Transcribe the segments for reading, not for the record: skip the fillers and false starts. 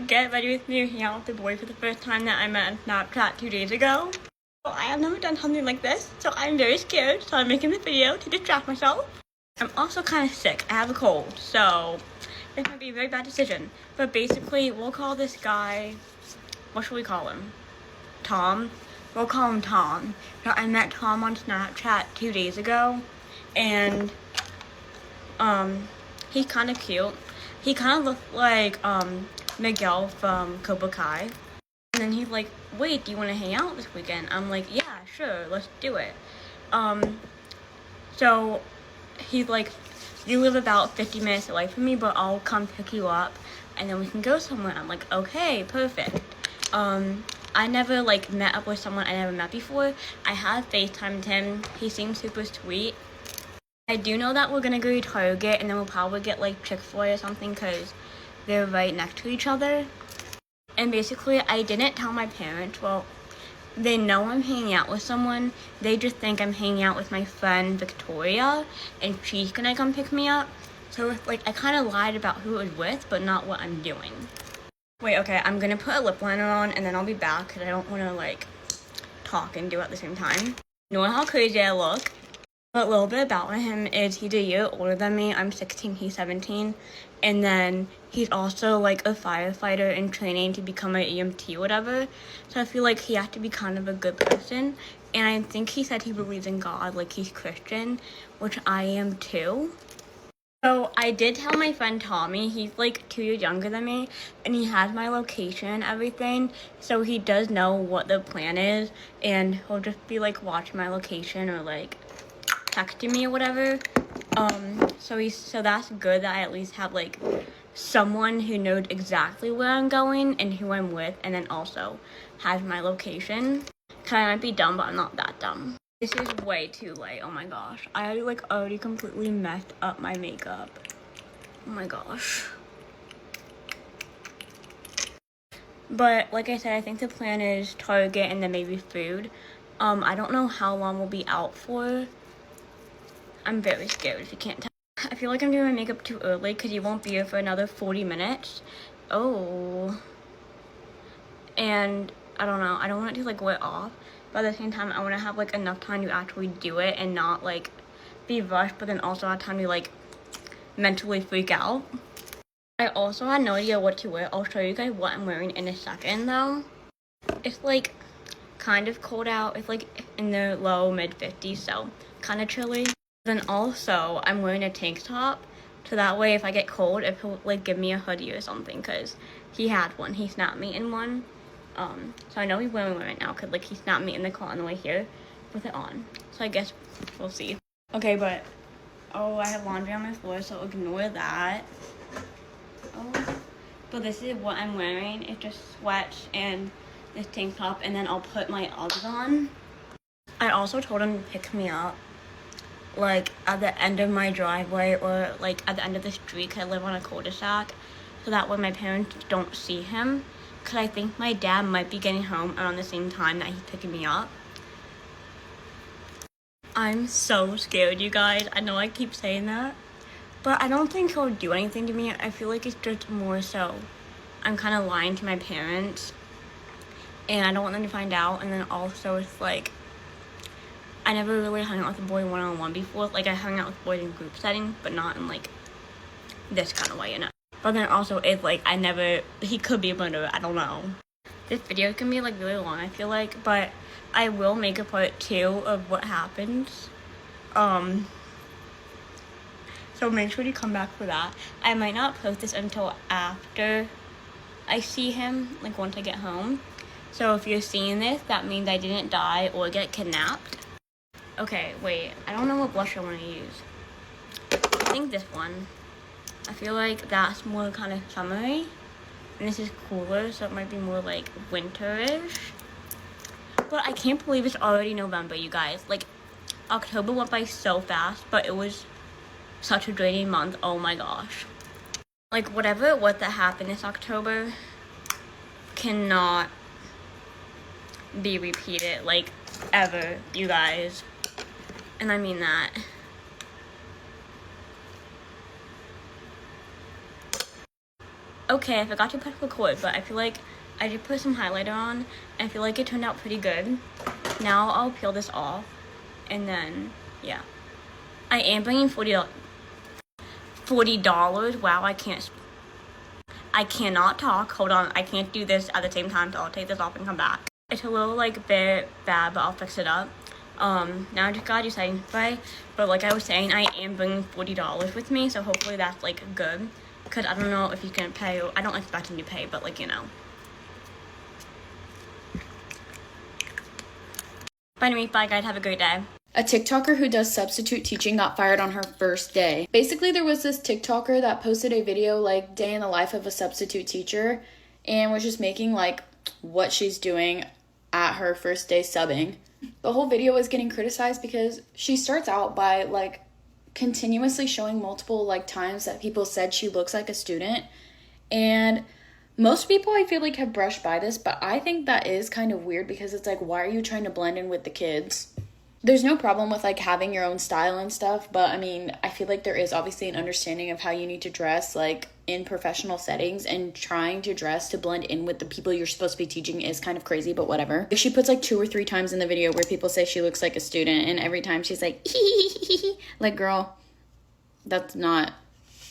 get ready with me to hang out with the boy for the first time that I met on Snapchat 2 days ago. So I have never done something like this, so I'm very scared, so I'm making this video to distract myself. I'm also kind of sick. I have a cold, so this might be a very bad decision. But basically, we'll call this guy, what should we call him? Tom? We'll call him Tom. So I met Tom on Snapchat 2 days ago, and he's kind of cute. He kind of looked like Miguel from Cobra Kai. And then he's like, wait, do you want to hang out this weekend? I'm like, yeah, sure, let's do it. So he's like, you live about 50 minutes away from me, but I'll come pick you up and then we can go somewhere. I'm like, okay, perfect. I never like met up with someone I never met before. I had FaceTimed him. He seemed super sweet. I do know that we're gonna go to Target and then we'll probably get like Chick-fil-A or something because they're right next to each other. And basically, I didn't tell my parents. Well, they know I'm hanging out with someone. They just think I'm hanging out with my friend Victoria and she's gonna come pick me up. So like I kind of lied about who it was with, but not what I'm doing. Wait, okay, I'm gonna put a lip liner on and then I'll be back because I don't want to like talk and do it at the same time. You know how crazy I look? A little bit about him is he's a year older than me. I'm 16, he's 17. And then he's also like a firefighter in training to become an EMT or whatever. So I feel like he has to be kind of a good person. And I think he said he believes in God, like he's Christian, which I am too. So I did tell my friend Tommy, he's like 2 years younger than me, and he has my location and everything, so he does know what the plan is, and he'll just be like watching my location or like texting me or whatever. So that's good that I at least have like someone who knows exactly where I'm going and who I'm with, and then also has my location. Cause I might be dumb, but I'm not that dumb. This is way too late. Oh my gosh. I already completely messed up my makeup. Oh my gosh. But like I said, I think the plan is Target and then maybe food. I don't know how long we'll be out for. I'm very scared if you can't tell. I feel like I'm doing my makeup too early because you won't be here for another 40 minutes. Oh. And I don't know. I don't want it to like wear off. But at the same time, I want to have like enough time to actually do it and not like be rushed, but then also have time to like mentally freak out. I also had no idea what to wear. I'll show you guys what I'm wearing in a second though. It's like kind of cold out. It's like in the low mid 50s, so kind of chilly. Then also I'm wearing a tank top, so that way if I get cold, it will like give me a hoodie or something, because he had one. He snapped me in one. So I know he's wearing one right now because like he snapped me in the car on the way here with it on. So I guess we'll see. Okay, but I have laundry on my floor, so ignore that. But this is what I'm wearing. It's just sweats and this tank top, and then I'll put my Uggs on. I also told him to pick me up like at the end of my driveway or like at the end of the street, 'cause I live on a cul-de-sac, so that way my parents don't see him. Because I think my dad might be getting home around the same time that he's picking me up. I'm so scared, you guys. I know I keep saying that, but I don't think he'll do anything to me. I feel like it's just more so I'm kind of lying to my parents, and I don't want them to find out. And then also it's like I never really hung out with a boy one-on-one before. Like I hung out with boys in group setting, but not in like this kind of way, you know. But then also, it's like, he could be a murderer, I don't know. This video can be like really long, I feel like, but I will make a part 2 of what happens. So make sure to come back for that. I might not post this until after I see him, like once I get home. So if you're seeing this, that means I didn't die or get kidnapped. Okay, wait, I don't know what blush I want to use. I think this one. I feel like that's more kind of summery, and this is cooler, so it might be more like winterish. But I can't believe it's already November, you guys. Like, October went by so fast, but it was such a draining month. Oh my gosh. Like, whatever it was that happened this October cannot be repeated, like, ever, you guys. And I mean that. okay, I forgot to press record, but I feel like I did put some highlighter on, and I feel like it turned out pretty good. Now I'll peel this off, and then, yeah. I am bringing $40. Wow, I cannot talk. Hold on, I can't do this at the same time, so I'll take this off and come back. It's a little, like, bit bad, but I'll fix it up. Now I just gotta do setting spray, but like I was saying, I am bringing $40 with me, so hopefully that's, like, good, because I don't know if he's gonna pay. I don't expect him to pay, but, like, you know. But anyway, bye guys, have a great day. A TikToker who does substitute teaching got fired on her first day. Basically, there was this TikToker that posted a video, like, day in the life of a substitute teacher, and was just making, like, what she's doing at her first day subbing. The whole video was getting criticized because she starts out by, like, continuously showing multiple, like, times that people said she looks like a student. And most people, I feel like, have brushed by this, but I think that is kind of weird because it's like, why are you trying to blend in with the kids? There's no problem with, like, having your own style and stuff, but, I mean, I feel like there is obviously an understanding of how you need to dress, like, in professional settings, and trying to dress to blend in with the people you're supposed to be teaching is kind of crazy, but whatever. She puts, like, 2 or 3 times in the video where people say she looks like a student, and every time she's like, like, girl, that's not,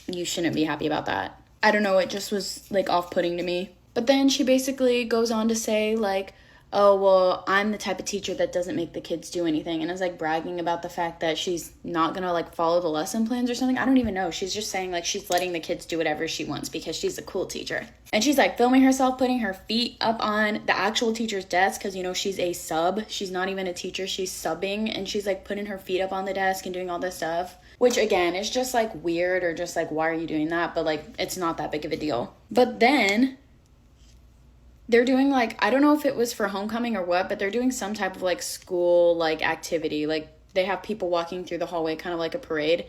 you shouldn't be happy about that. I don't know, it just was, like, off-putting to me. But then she basically goes on to say, like, oh, well, I'm the type of teacher that doesn't make the kids do anything. And it's, like, bragging about the fact that she's not gonna, like, follow the lesson plans or something. I don't even know. She's just saying, like, she's letting the kids do whatever she wants because she's a cool teacher. And she's, like, filming herself putting her feet up on the actual teacher's desk because, you know, she's a sub. She's not even a teacher. She's subbing. And she's, like, putting her feet up on the desk and doing all this stuff. Which, again, is just, like, weird, or just, like, why are you doing that? But, like, it's not that big of a deal. But then they're doing, like, I don't know if it was for homecoming or what, but they're doing some type of, like, school, like, activity. Like, they have people walking through the hallway, kind of like a parade.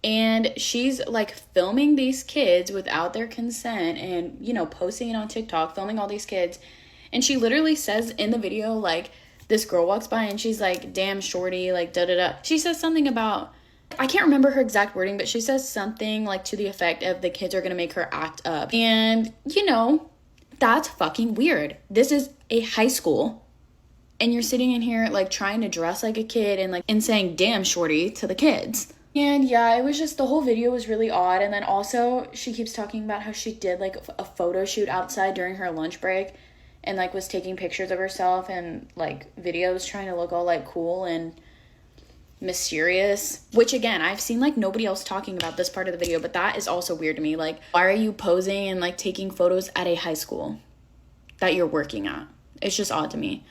And she's, like, filming these kids without their consent and, you know, posting it on TikTok, filming all these kids. And she literally says in the video, like, this girl walks by and she's like, damn, shorty, like, da-da-da. She says something about, I can't remember her exact wording, but she says something, like, to the effect of the kids are going to make her act up. And, you know, that's fucking weird. This is a high school, and you're sitting in here, like, trying to dress like a kid and, like, and saying, damn, shorty, to the kids. And, yeah, it was just, the whole video was really odd. And then also, she keeps talking about how she did, like, a photo shoot outside during her lunch break and, like, was taking pictures of herself and, like, videos trying to look all, like, cool and mysterious, which, again, I've seen, like, nobody else talking about this part of the video, but that is also weird to me. Like, why are you posing and, like, taking photos at a high school that you're working at? It's just odd to me.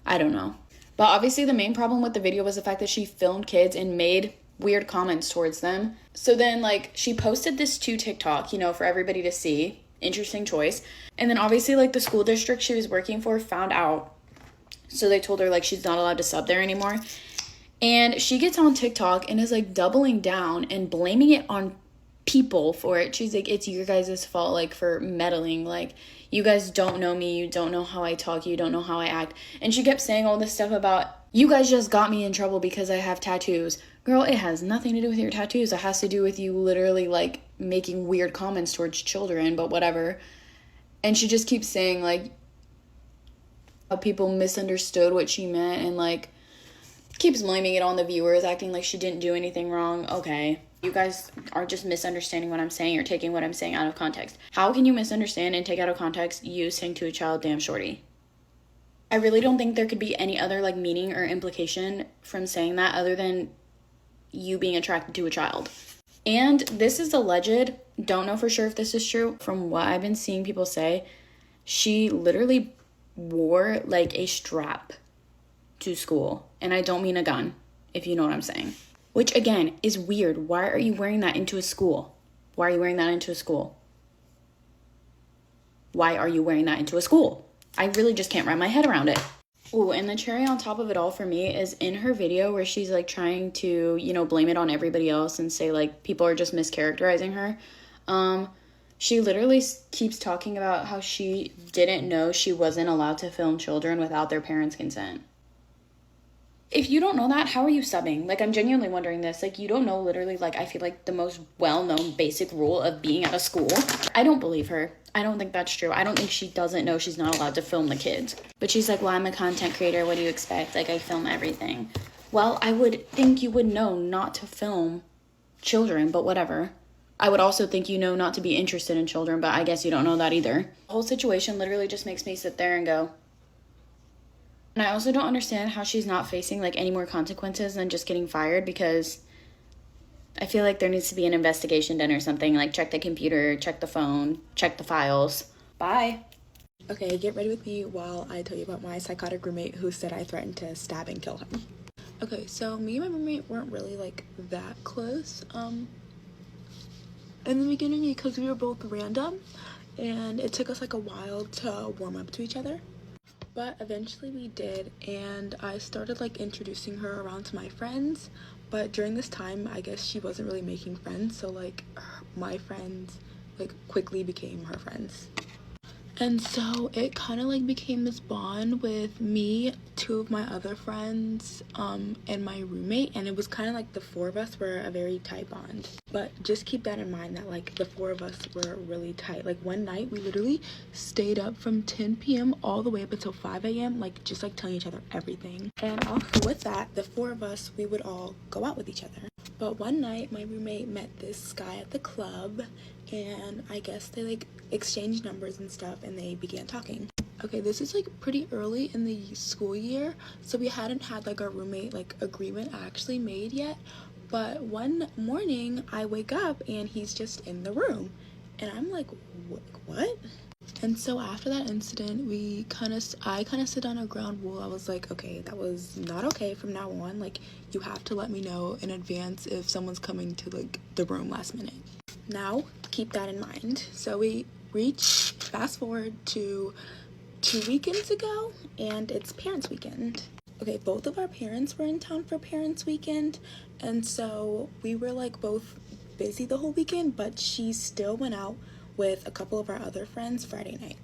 I don't know. But obviously the main problem with the video was the fact that she filmed kids and made weird comments towards them. So then, like, she posted this to TikTok, you know, for everybody to see. Interesting choice. And then obviously, like, the school district she was working for found out, so they told her, like, she's not allowed to sub there anymore. And she gets on TikTok and is, like, doubling down and blaming it on people for it. She's like, it's your guys' fault, like, for meddling. Like, you guys don't know me. You don't know how I talk. You don't know how I act. And she kept saying all this stuff about, you guys just got me in trouble because I have tattoos. Girl, it has nothing to do with your tattoos. It has to do with you literally, like, making weird comments towards children, but whatever. And she just keeps saying, like, how people misunderstood what she meant and, like, keeps blaming it on the viewers, acting like she didn't do anything wrong. Okay, you guys are just misunderstanding what I'm saying. You're taking what I'm saying out of context. How can you misunderstand and take out of context you saying to a child, damn, shorty? I really don't think there could be any other, like, meaning or implication from saying that other than you being attracted to a child. And this is alleged. Don't know for sure if this is true. From what I've been seeing people say, she literally wore, like, a strap to school, and I don't mean a gun, if you know what I'm saying, which, again, is weird. Why are you wearing that into a school? Why are you wearing that into a school? Why are you wearing that into a school? I really just can't wrap my head around it. Ooh, and the cherry on top of it all for me is in her video where she's, like, trying to, you know, blame it on everybody else and say, like, people are just mischaracterizing her. She literally keeps talking about how she didn't know she wasn't allowed to film children without their parents' consent. If you don't know that, how are you subbing? Like, I'm genuinely wondering this. Like, you don't know literally, like, I feel like the most well-known basic rule of being at a school. I don't believe her. I don't think that's true. I don't think she doesn't know she's not allowed to film the kids. But she's like, well, I'm a content creator. What do you expect? Like, I film everything. Well, I would think you would know not to film children, but whatever. I would also think you know not to be interested in children, but I guess you don't know that either. The whole situation literally just makes me sit there and go. And I also don't understand how she's not facing like any more consequences than just getting fired, because I feel like there needs to be an investigation done or something. Like, check the computer, check the phone, check the files. Bye. Okay, get ready with me while I tell you about my psychotic roommate who said I threatened to stab and kill him. Okay, so me and my roommate weren't really like that close in the beginning because we were both random and it took us like a while to warm up to each other. But eventually we did, and I started like introducing her around to my friends, but during this time I guess she wasn't really making friends, so like my friends like quickly became her friends. And so it kind of like became this bond with me, two of my other friends, and my roommate, and it was kind of like the four of us were a very tight bond. But just keep that in mind that like the four of us were really tight. Like one night we literally stayed up from 10 p.m. all the way up until 5 a.m. like just like telling each other everything. And also with that, the four of us, we would all go out with each other. But one night my roommate met this guy at the club, and I guess they like exchanged numbers and stuff and they began talking. Okay, this is like pretty early in the school year, so we hadn't had like our roommate like agreement actually made yet. But one morning I wake up and he's just in the room and I'm like, what? And so after that incident, I kind of set on a ground rule. I was like, okay, that was not okay from now on. Like, you have to let me know in advance if someone's coming to like the room last minute. Now, keep that in mind. So we fast forward to 2 weekends ago, and it's parents weekend. Okay, both of our parents were in town for parents weekend, and so we were like both busy the whole weekend, but she still went out with a couple of our other friends Friday night.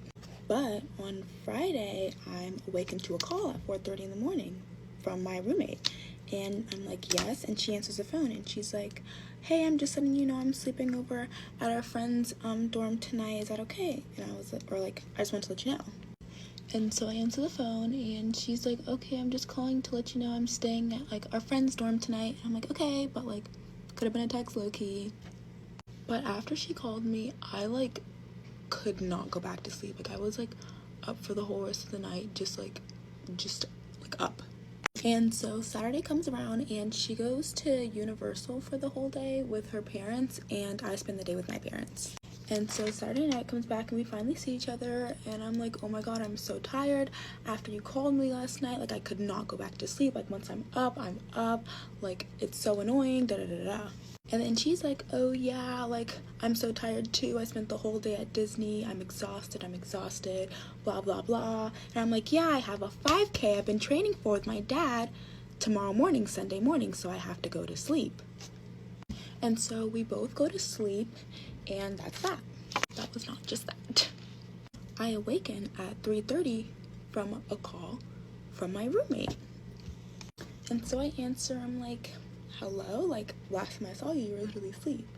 But on Friday, I'm awakened to a call at 4:30 in the morning from my roommate. And I'm like, yes, and she answers the phone and she's like, hey, I'm just letting you know I'm sleeping over at our friend's dorm tonight. Is that okay? And I was like, I just want to let you know. And so I answer the phone and she's like, okay, I'm just calling to let you know I'm staying at like our friend's dorm tonight. And I'm like, okay, but like could have been a text low-key. But after she called me, I like could not go back to sleep. Like I was like up for the whole rest of the night, just up. And so Saturday comes around and she goes to Universal for the whole day with her parents, and I spend the day with my parents. And so Saturday night comes back and we finally see each other, and I'm like, oh my god, I'm so tired. After you called me last night, like I could not go back to sleep. Like once I'm up. Like it's so annoying, da da da da. And then she's like, oh yeah, like I'm so tired too. I spent the whole day at Disney. I'm exhausted, blah blah blah. And I'm like, yeah, I have a 5K I've been training for with my dad tomorrow morning, Sunday morning, so I have to go to sleep. And so we both go to sleep, and that's that. That was not just that. I awaken at 3:30 from a call from my roommate. And so I answer, I'm like, hello, like last time I saw you were literally asleep.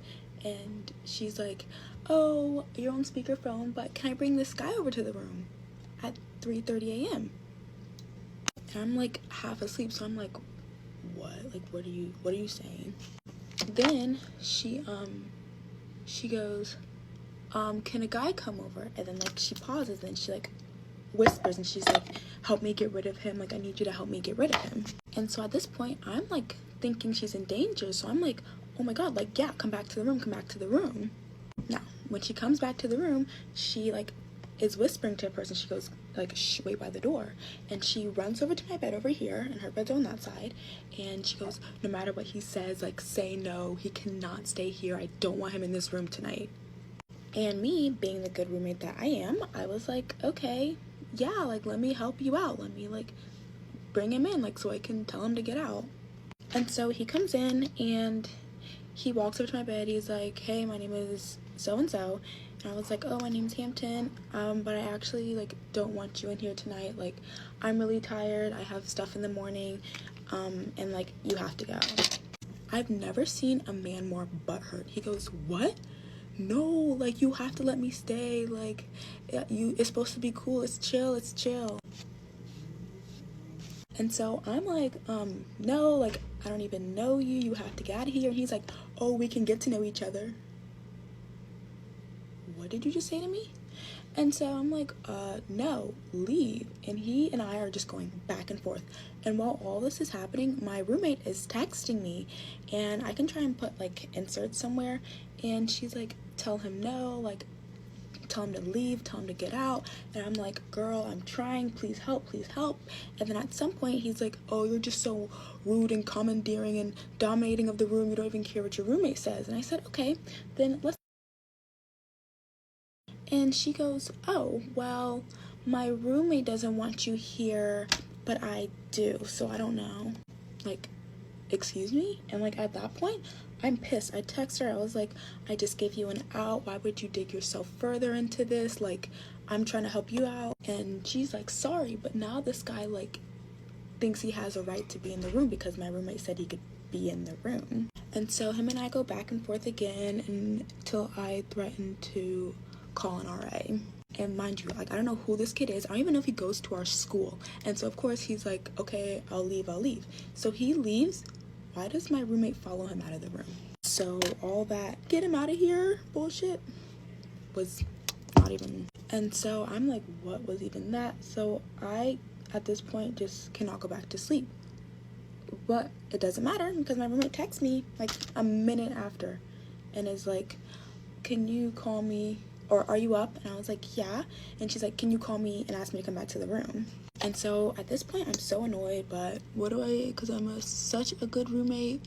And she's like, oh, you're on speakerphone, but can I bring this guy over to the room at 3:30 a.m.? And I'm like half asleep, so I'm like, what? Like, what are you saying? Then she goes, can a guy come over? And then like she pauses and she like whispers and she's like, help me get rid of him. Like I need you to help me get rid of him. And so at this point I'm like thinking she's in danger, so I'm like, oh my god, like yeah, come back to the room. Now when she comes back to the room, she like is whispering to a person. She goes like, shh, wait by the door. And she runs over to my bed over here, and her bed's on that side, and she goes, no matter what he says, like say no, he cannot stay here. I don't want him in this room tonight. And me being the good roommate that I am, I was like, okay, yeah, like let me help you out, let me like bring him in, like so I can tell him to get out. And so he comes in and he walks over to my bed. He's like, hey, my name is so and so. And I was like, oh, my name's Hampton, but I actually like don't want you in here tonight. Like I'm really tired, I have stuff in the morning, and like you have to go. I've never seen a man more butthurt. He goes, what? No, like you have to let me stay. Like it's supposed to be cool. It's chill. And so I'm like, no, like I don't even know you. You have to get out of here. And he's like, oh, we can get to know each other. What did you just say to me? And so I'm like, no, leave. And he and I are just going back and forth. And while all this is happening, my roommate is texting me, and I can try and put like inserts somewhere. And she's like, tell him no, like tell him to leave, tell him to get out. And I'm like, girl, I'm trying, please help, please help. And then at some point he's like, oh, you're just so rude and commandeering and dominating of the room, you don't even care what your roommate says. And I said, okay, then let's. And she goes, oh, well, my roommate doesn't want you here, but I do, so I don't know. Like, excuse me? And like at that point, I'm pissed. I text her, I was like, I just gave you an out. Why would you dig yourself further into this? Like, I'm trying to help you out. And she's like, sorry, but now this guy like thinks he has a right to be in the room because my roommate said he could be in the room. And so him and I go back and forth again until I threaten to call an RA. And mind you, like I don't know who this kid is. I don't even know if he goes to our school. And so of course he's like, okay, I'll leave. So he leaves. Why does my roommate follow him out of the room? So all that get him out of here bullshit was not even. And so I'm like, what was even that? So I at this point just cannot go back to sleep. But it doesn't matter because my roommate texts me like a minute after and is like, can you call me, or are you up? And I was like, yeah. And she's like, can you call me and ask me to come back to the room? And so at this point I'm so annoyed, but because I'm such a good roommate,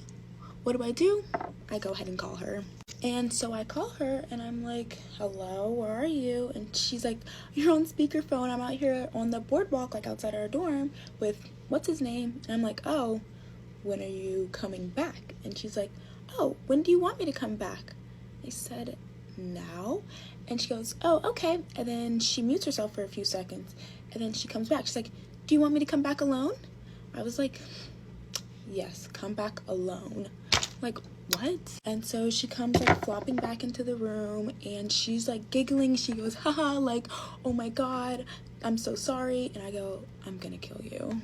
what do? I go ahead and call her. And so I call her and I'm like, hello, where are you? And she's like, you're on speakerphone. I'm out here on the boardwalk, like outside our dorm with what's his name? And I'm like, oh, when are you coming back? And she's like, oh, when do you want me to come back? I said, now. And she goes, oh, okay. And then she mutes herself for a few seconds and then she comes back. She's like, do you want me to come back alone? I was like, yes, come back alone. Like, what? And so she comes like flopping back into the room and she's like giggling. She goes, haha, like, oh my god, I'm so sorry. And I go, I'm gonna kill you.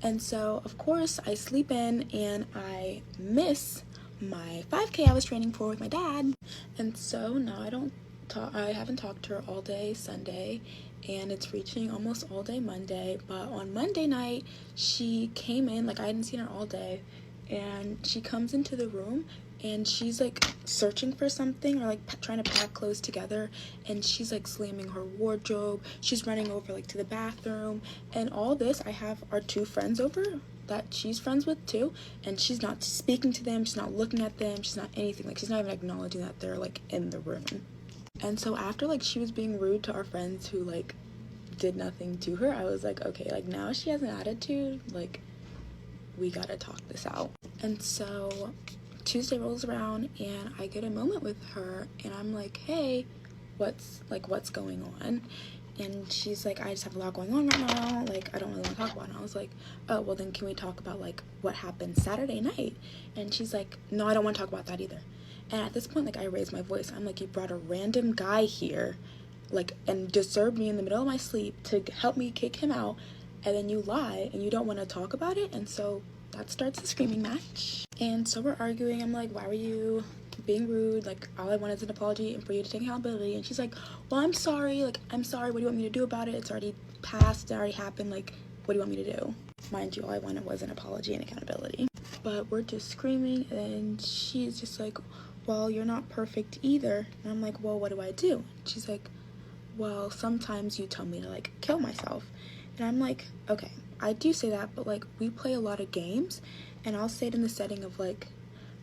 And so of course I sleep in and I miss my 5K I was training for with my dad. And so now I haven't talked to her all day Sunday, and it's reaching almost all day Monday. But on Monday night she came in, like I hadn't seen her all day, and she comes into the room and she's like searching for something or like trying to pack clothes together, and she's like slamming her wardrobe, she's running over like to the bathroom, and all this. I have our two friends over that she's friends with too, and she's not speaking to them, she's not looking at them, she's not anything, like she's not even acknowledging that they're like in the room. And so after like she was being rude to our friends who like did nothing to her, I was like, okay, like now she has an attitude, like we gotta talk this out. And so Tuesday rolls around and I get a moment with her and I'm like, hey, what's going on? And she's like, I just have a lot going on right now, like I don't really want to talk about it. And I was like, oh, well then can we talk about like what happened Saturday night? And she's like, no, I don't want to talk about that either. And at this point, like I raised my voice. I'm like, you brought a random guy here, like, and disturbed me in the middle of my sleep to help me kick him out, and then you lie and you don't want to talk about it. And so that starts the screaming match. And so we're arguing. I'm like, why were you being rude? Like all I want is an apology and for you to take accountability. And she's like, well, I'm sorry, what do you want me to do about it? It's already passed, it already happened, like what do you want me to do? Mind you, all I wanted was an apology and accountability. But we're just screaming and she's just like, well, you're not perfect either. And I'm like, well, what do I do? She's like, well, sometimes you tell me to like kill myself. And I'm like, okay, I do say that, but like we play a lot of games and I'll say it in the setting of like,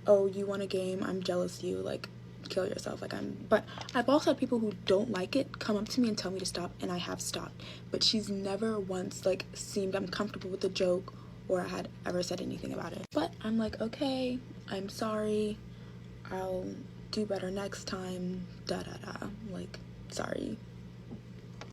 oh, you want a game, I'm jealous of you, like kill yourself. But I've also had people who don't like it come up to me and tell me to stop, and I have stopped. But she's never once like seemed uncomfortable with the joke or had ever said anything about it. But I'm like, okay, I'm sorry, I'll do better next time, like sorry.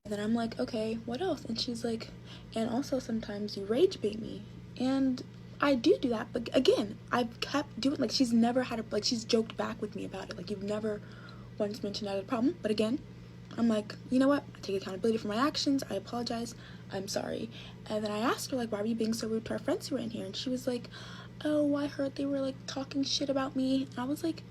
And then I'm like, okay, what else? And she's like, and also sometimes you rage bait me. And I do that, but again, I've kept doing, like, she's never had a, like, she's joked back with me about it. Like, you've never once mentioned that as a problem, but again, I'm like, you know what? I take accountability for my actions. I apologize. I'm sorry. And then I asked her, like, why were you being so rude to our friends who were in here? And she was like, oh, I heard they were, like, talking shit about me. And I was like,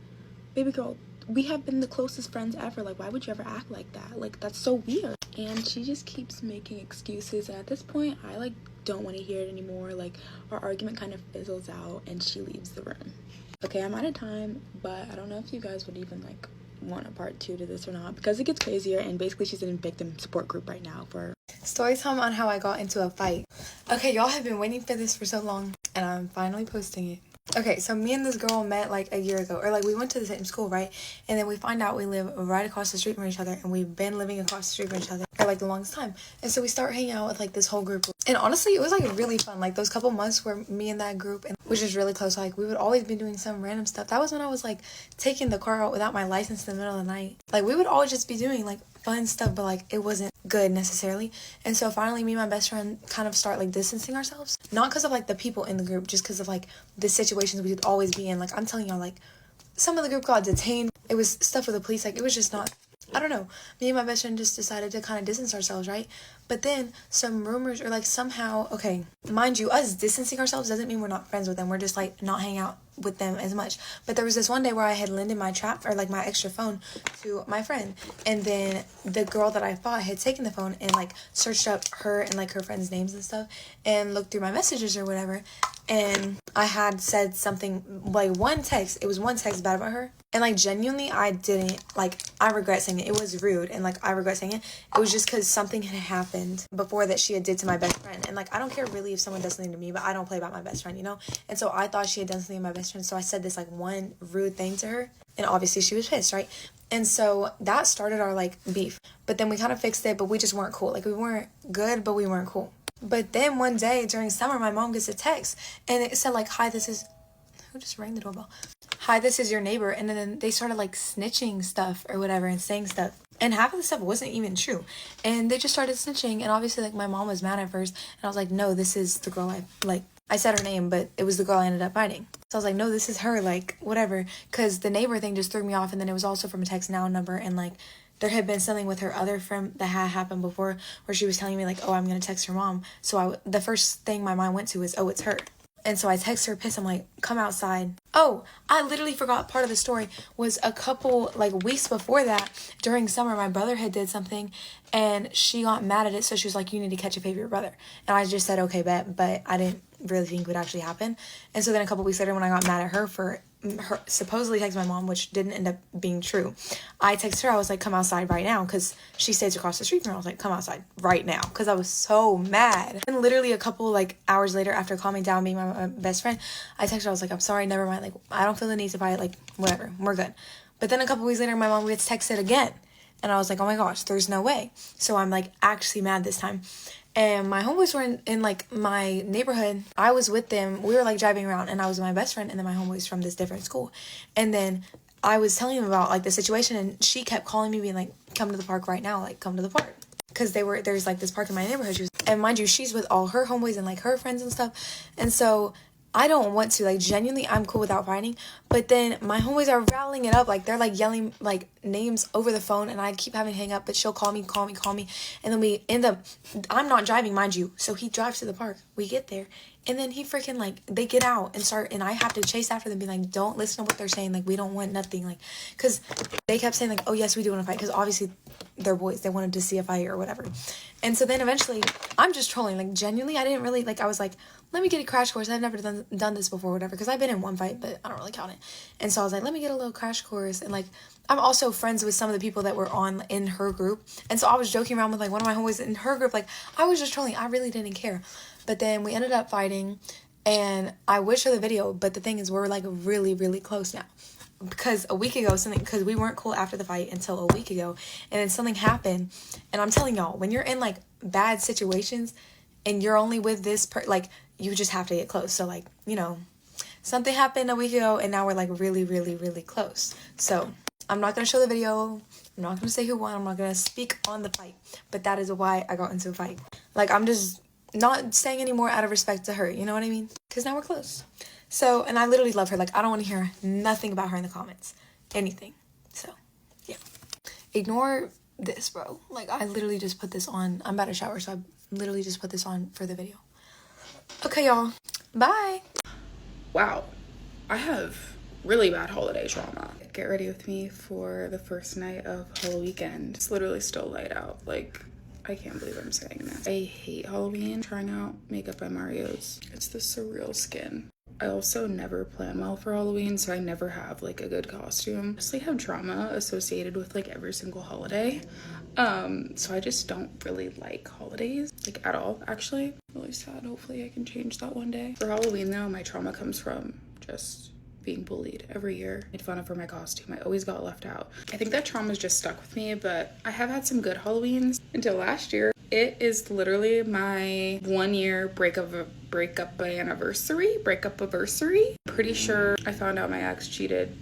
baby girl, we have been the closest friends ever. Like, why would you ever act like that? Like, that's so weird. And she just keeps making excuses. And at this point, I, like, don't want to hear it anymore. Like, our argument kind of fizzles out and she leaves the room. Okay, I'm out of time, but I don't know if you guys would even, like, want a part 2 to this or not, because it gets crazier. And basically she's in a victim support group right now for story time on how I got into a fight. Okay, y'all have been waiting for this for so long, and I'm finally posting it. Okay, so me and this girl met like a year ago, or like we went to the same school, right? And then we find out we live right across the street from each other, and we've been living across the street from each other for like the longest time. And so we start hanging out with like this whole group, and honestly it was like really fun. Like those couple months where me and that group, and which is really close, like we would always be doing some random stuff. That was when I was like taking the car out without my license in the middle of the night. Like we would always just be doing like fun stuff, but like it wasn't good necessarily. And so finally me and my best friend kind of start like distancing ourselves, not because of like the people in the group, just because of like the situations we would always be in. Like I'm telling y'all, like some of the group got detained. It was stuff with the police. Like it was just not, I don't know, me and my best friend just decided to kind of distance ourselves, right? But then some rumors, or like somehow, okay, mind you, us distancing ourselves doesn't mean we're not friends with them. We're just like not hanging out with them as much. But there was this one day where I had lended my trap, or like my extra phone, to my friend, and then the girl that I thought had taken the phone and like searched up her and like her friends' names and stuff and looked through my messages or whatever, and I had said something, like one text, it was one text bad about her, and like genuinely I didn't, like I regret saying it. It was rude, and like I regret saying it. It was just because something had happened before that she had did to my best friend, and like I don't care really if someone does something to me, but I don't play about my best friend, you know? And so I thought she had done something to my best friend, so I said this like one rude thing to her, and obviously she was pissed, right? And so that started our like beef. But then we kind of fixed it, but we just weren't cool. Like we weren't good, but we weren't cool. But then one day during summer, my mom gets a text and it said like, hi, this is, who just rang the doorbell? Hi, this is your neighbor. And then they started like snitching stuff or whatever and saying stuff. And half of the stuff wasn't even true. And they just started snitching. And obviously like my mom was mad at first. And I was like, no, this is the girl I said her name, but it was the girl I ended up fighting. So I was like, no, this is her, like, whatever. Because the neighbor thing just threw me off. And then it was also from a text now number. And like, there had been something with her other friend that had happened before where she was telling me like, oh, I'm going to text her mom. So the first thing my mind went to is, oh, it's her. And so I text her pissed. I'm like, come outside. Oh, I literally forgot part of the story was a couple like weeks before that during summer, my brother had did something and she got mad at it. So she was like, you need to catch your favorite brother. And I just said, okay, bet. But I didn't really think it would actually happen. And so then a couple weeks later when I got mad at her for her supposedly texted my mom, which didn't end up being true, I texted her. I was like, come outside right now, because she stays across the street from her. I was like, come outside right now, because I was so mad. And literally a couple like hours later, after calming down, being my best friend, I texted her. I was like, I'm sorry, never mind, like I don't feel the need to fight, like whatever, we're good. But then a couple weeks later my mom gets texted again, and I was like, oh my gosh, there's no way. So I'm like actually mad this time. And my homeboys were in like my neighborhood. I was with them. We were like driving around, and I was with my best friend and then my homeboys from this different school. And then I was telling them about like the situation, and she kept calling me being like, come to the park right now, like come to the park. Because there's like this park in my neighborhood. And mind you, she's with all her homeboys and like her friends and stuff. And so I don't want to, like genuinely I'm cool without fighting, but then my homeboys are rattling it up, like they're like yelling like names over the phone, and I keep having to hang up, but she'll call me, and then we end up, I'm not driving, mind you, so he drives to the park, we get there, and then he freaking like, they get out and start, and I have to chase after them, be like, don't listen to what they're saying, like we don't want nothing, like, because they kept saying like, oh yes, we do want to fight, because obviously they're boys, they wanted to see a fight or whatever. And so then eventually I'm just trolling, like genuinely I didn't really, like I was like, let me get a crash course, I've never done this before, whatever, because I've been in one fight, but I don't really count it. And so I was like, let me get a little crash course. And like, I'm also friends with some of the people that were in her group, and so I was joking around with like one of my homeboys in her group, like I was just trolling, I really didn't care. But then we ended up fighting, and I wish her the video, but the thing is we're like really, really close now. Because a week ago, because we weren't cool after the fight until a week ago, and then something happened, and I'm telling y'all, when you're in like bad situations and you're only with this like you just have to get close. So like, you know, something happened a week ago, and now we're like really, really, really close. So I'm not gonna show the video, I'm not gonna say who won, I'm not gonna speak on the fight, but that is why I got into a fight. Like I'm just not saying any more out of respect to her, you know what I mean? because now we're close. So, and I literally love her. Like, I don't want to hear nothing about her in the comments. Anything. So, yeah. Ignore this, bro. Like, I literally just put this on. I'm about to shower, so I literally just put this on for the video. Okay, y'all. Bye. Wow. I have really bad holiday trauma. Get ready with me for the first night of Halloween. It's literally still light out. Like, I can't believe I'm saying this. I hate Halloween. Trying out Makeup by Mario's. It's the surreal skin. I also never plan well for Halloween, so I never have like a good costume. I honestly have trauma associated with like every single holiday. So I just don't really like holidays, like at all, actually. Really sad. Hopefully I can change that one day. For Halloween though, my trauma comes from just being bullied every year. Made fun of for my costume. I always got left out. I think that trauma's just stuck with me, but I have had some good Halloweens until last year. It is literally my 1 year breakup anniversary. Pretty sure I found out my ex cheated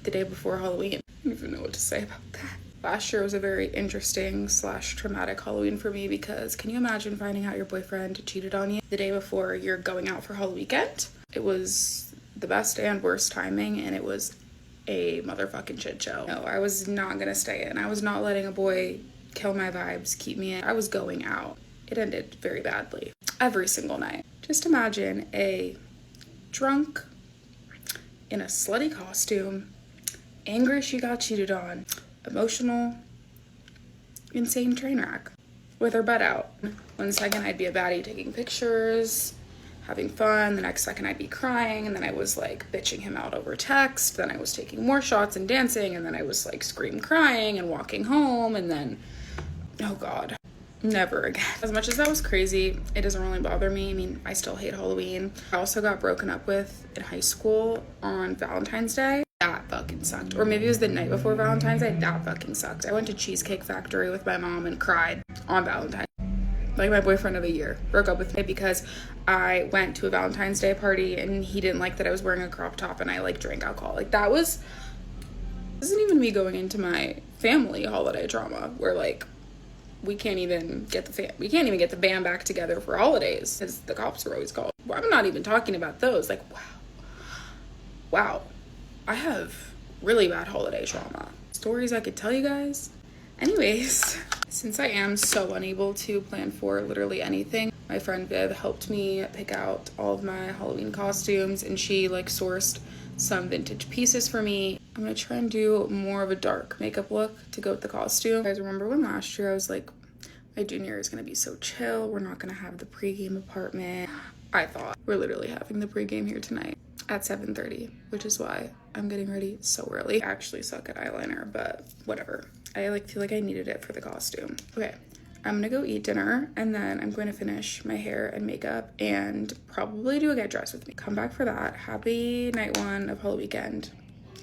the day before Halloween. I don't even know what to say about that. Last year was a very interesting / traumatic Halloween for me because can you imagine finding out your boyfriend cheated on you the day before you're going out for Halloween weekend? It was the best and worst timing, and it was a motherfucking shit show. No, I was not gonna stay in. I was not letting a boy kill my vibes, keep me in. I was going out. It ended very badly. Every single night. Just imagine a drunk, in a slutty costume, angry she got cheated on, emotional, insane train wreck, with her butt out. 1 second I'd be a baddie taking pictures, having fun, the next second I'd be crying, and then I was like bitching him out over text, then I was taking more shots and dancing, and then I was like scream crying and walking home, and then, oh god, never again. As much as that was crazy, it doesn't really bother me. I mean, I still hate Halloween. I also got broken up with in high school on Valentine's Day. That fucking sucked. Or maybe it was the night before Valentine's Day. That fucking sucked. I went to Cheesecake Factory with my mom and cried on Valentine's. Like, my boyfriend of the year broke up with me because I went to a Valentine's Day party and he didn't like that I was wearing a crop top and I like drank alcohol. Like, that was, this isn't even me going into my family holiday trauma where like we can't even get the band back together for holidays because the cops are always called. Well, I'm not even talking about those. Like, wow, I have really bad holiday trauma. Stories I could tell you guys. Anyways, since I am so unable to plan for literally anything, my friend Viv helped me pick out all of my Halloween costumes, and she like sourced some vintage pieces for me. I'm gonna try and do more of a dark makeup look to go with the costume. You guys remember when last year I was like, my junior year is gonna be so chill, we're not gonna have the pregame apartment. I thought we're literally having the pregame here tonight at 7:30, which is why I'm getting ready so early. I actually suck at eyeliner, but whatever. I like feel like I needed it for the costume. Okay, I'm gonna go eat dinner and then I'm going to finish my hair and makeup and probably do a get dressed with me. Come back for that. Happy night 1 of Halloween weekend.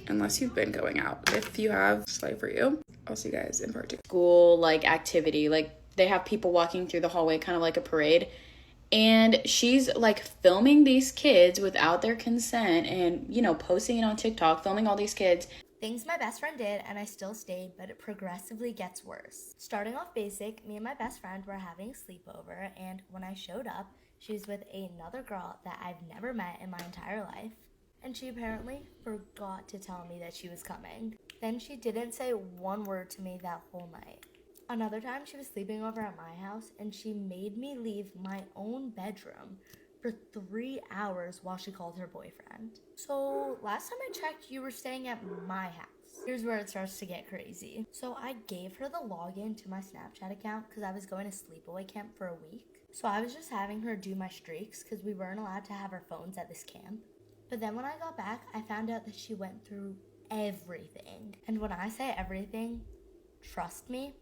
Unless you've been going out. If you have, slay for you. I'll see you guys in part 2. School, like, activity. Like, they have people walking through the hallway, kind of like a parade. And she's, like, filming these kids without their consent and, you know, posting it on TikTok, filming all these kids. Things my best friend did, and I still stayed, but it progressively gets worse. Starting off basic, me and my best friend were having a sleepover, and when I showed up, she was with another girl that I've never met in my entire life. And she apparently forgot to tell me that she was coming. Then she didn't say one word to me that whole night. Another time she was sleeping over at my house and she made me leave my own bedroom for 3 hours while she called her boyfriend. So last time I checked, you were staying at my house. Here's where it starts to get crazy. So I gave her the login to my Snapchat account because I was going to sleepaway camp for a week. So I was just having her do my streaks because we weren't allowed to have our phones at this camp. But then when I got back, I found out that she went through everything. And when I say everything, trust me,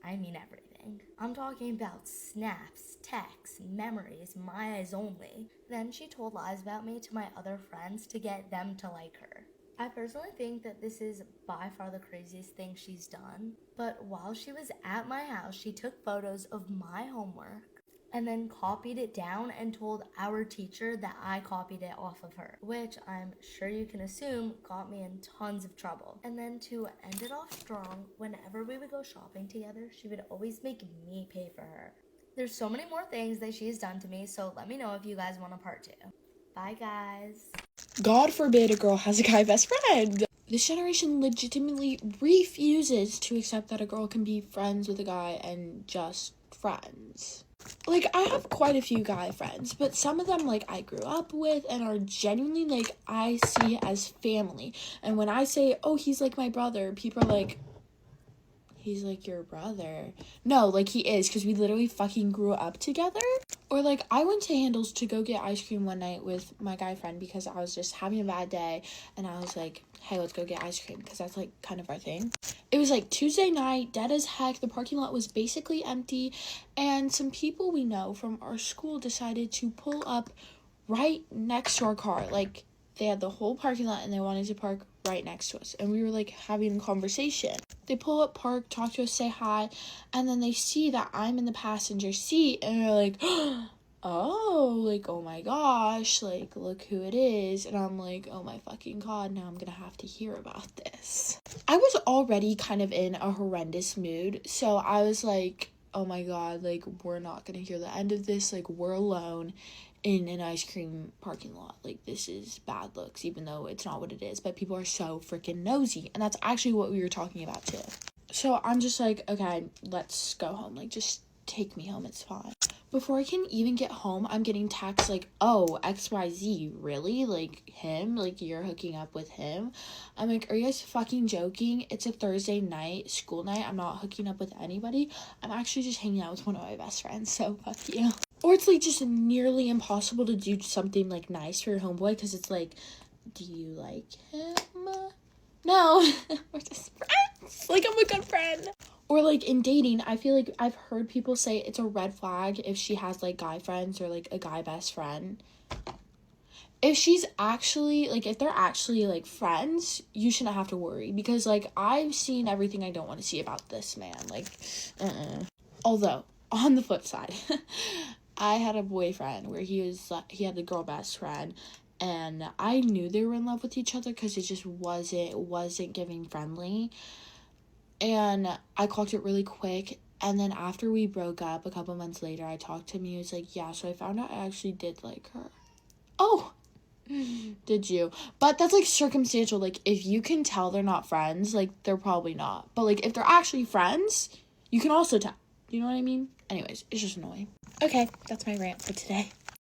I mean everything. I'm talking about snaps, texts, memories, my eyes only. Then she told lies about me to my other friends to get them to like her. I personally think that this is by far the craziest thing she's done. But while she was at my house, she took photos of my homework and then copied it down and told our teacher that I copied it off of her, which I'm sure you can assume got me in tons of trouble. And then to end it off strong, whenever we would go shopping together, she would always make me pay for her. There's so many more things that she's done to me, so let me know if you guys want a part 2. Bye, guys. God forbid a girl has a guy best friend. This generation legitimately refuses to accept that a girl can be friends with a guy and just friends. Like, I have quite a few guy friends, but some of them, like, I grew up with and are genuinely, like, I see as family. And when I say, oh, he's like my brother, people are like, he's like your brother. No, like, he is, because we literally fucking grew up together. Or, like, I went to Handles to go get ice cream one night with my guy friend because I was just having a bad day, and I was like, hey, let's go get ice cream, because that's, like, kind of our thing. It was, like, Tuesday night, dead as heck, the parking lot was basically empty, and some people we know from our school decided to pull up right next to our car. Like, they had the whole parking lot, and they wanted to park right next to us, and we were, like, having a conversation. They pull up, park, talk to us, say hi, and then they see that I'm in the passenger seat, and they're like, oh, like, oh my gosh, like, look who it is. And I'm like, oh my fucking god, now I'm gonna have to hear about this. I was already kind of in a horrendous mood, so I was like, oh my god, like, we're not gonna hear the end of this, like, we're alone in an ice cream parking lot. Like, this is bad looks, even though it's not what it is, but people are so freaking nosy, and that's actually what we were talking about too. So I'm just like, okay, let's go home, like, just take me home, it's fine. Before I can even get home, I'm getting texts like, oh, XYZ, really? Like, him? Like, you're hooking up with him? I'm like, are you guys fucking joking? It's a Thursday night, school night. I'm not hooking up with anybody. I'm actually just hanging out with one of my best friends, so fuck you. Or it's, like, just nearly impossible to do something, like, nice for your homeboy, because it's like, do you like him? No. We're just friends. Like, I'm a good friend. Or, like, in dating, I feel like I've heard people say it's a red flag if she has, like, guy friends or, like, a guy best friend. If she's actually, like, if they're actually, like, friends, you shouldn't have to worry. Because, like, I've seen everything I don't want to see about this man. Like, Although, on the flip side, I had a boyfriend where he had the girl best friend. And I knew they were in love with each other because it just wasn't giving friendly. And I clocked it really quick. And then after we broke up, a couple months later, I talked to him. He was like, yeah, so I found out I actually did like her. Oh, did you? But that's, like, circumstantial. Like, if you can tell they're not friends, like, they're probably not. But, like, if they're actually friends, you can also tell. You know what I mean? Anyways, it's just annoying. Okay, that's my rant for today.